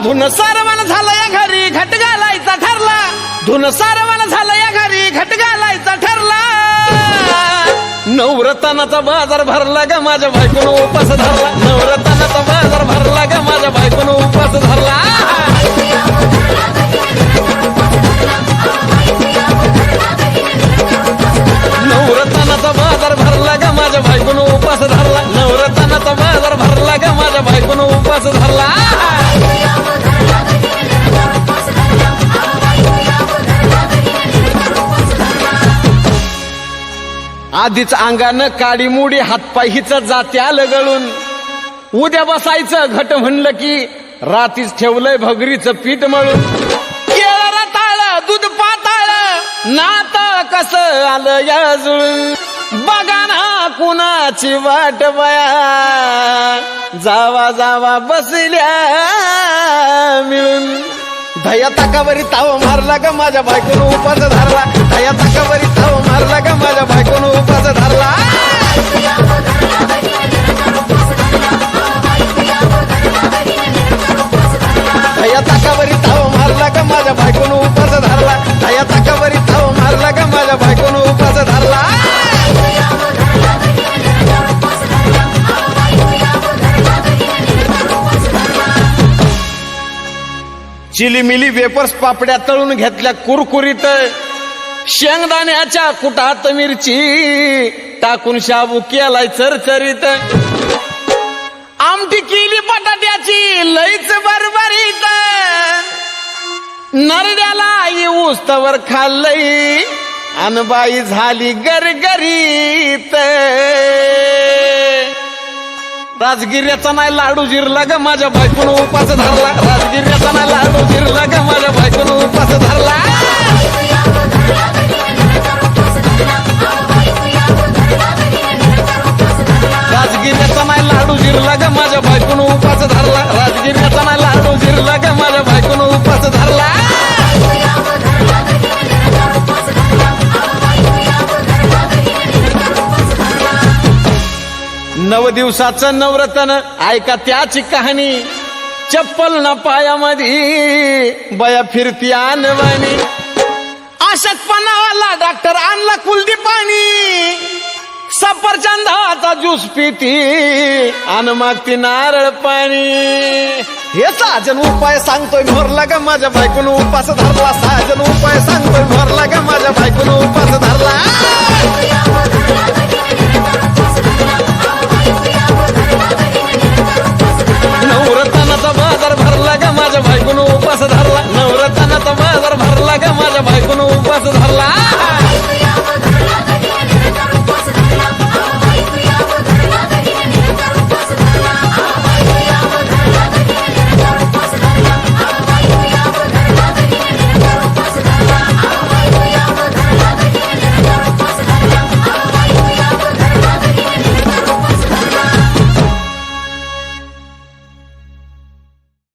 धुन सारवान झालं या घरी घट घालायचा ठरला धुन सारवान झालं या घरी घट घालायचा ठरला नवरत्नाचा बाजार भरला ग माझ्या बायकोनं उपास धरला नवरत्नाचा बाजार भरला ग माझ्या बायकोनं उपास धरला नवरत्नाचा बाजार भरला ग माझ्या बायकोनं उपास धरला नवरत्नाचा बाजार भरला ग माझ्या बायकोनं उपास धरला आधीच अंगानं काडी मुडी हातपाय हिच जाते आलं गळून उद्या बसायचं घट म्हणलं की रातीच ठेवलंय भगरीचं पीठ मळून केळं रताळ दूध पाताळ नात कसं आलं या जुळून बघा ना कुणाची वाट बया जावा जावा बसल्या मिळून धया ताकावरी ताव मारला ग माझ्या बायकोनं उपास धरला धया ताकावरी ताव मारला ग माझ्या बायकोनं उपास धरला धया ताकावरी ताव मारला ग माझ्या बायकोनं उपास धरला धया ताकावरी ताव मारला ग माझ्या बायकोनं उपास धरला चिलीमिली वेपर्स पापड्या तळून घेतल्या कुरकुरीत शेंगदाण्याच्या कुटात मिरची टाकून शाबू केलाय चरचरीत आमटी केली बटाट्याची लईच बरबरीत नरड्याला येऊस तवर खाल्लई अनबाई झाली गरगरीत राजगिर्याचा नाही लाडू जिरला ग माझ्या बायकोनं उपास धरला राजगिर्याचा नाही लाडू जिरला ग माझ्या बायकोनं उपास धरला राजगिर्याचा नाही लाडू जिरला ग माझ्या बायकोनं उपास धरला राजगिर्याचा नाही लाडू जिरला ग माझ्या बायकोनं उपास धरला नव दिवसाचं नवरत्न ऐका त्याची कहाणी चप्पल ना पायामध्ये बया फिरती आणवानी अशक्तपणावाला डॉक्टर आणला कुलदी पाणी सफरचंदाचा ज्यूस पिती आण मागती नारळ पाणी हे साजन उपाय सांगतोय भरला ग माझ्या बायकोनं उपास धरला साजन उपाय सांगतोय भरला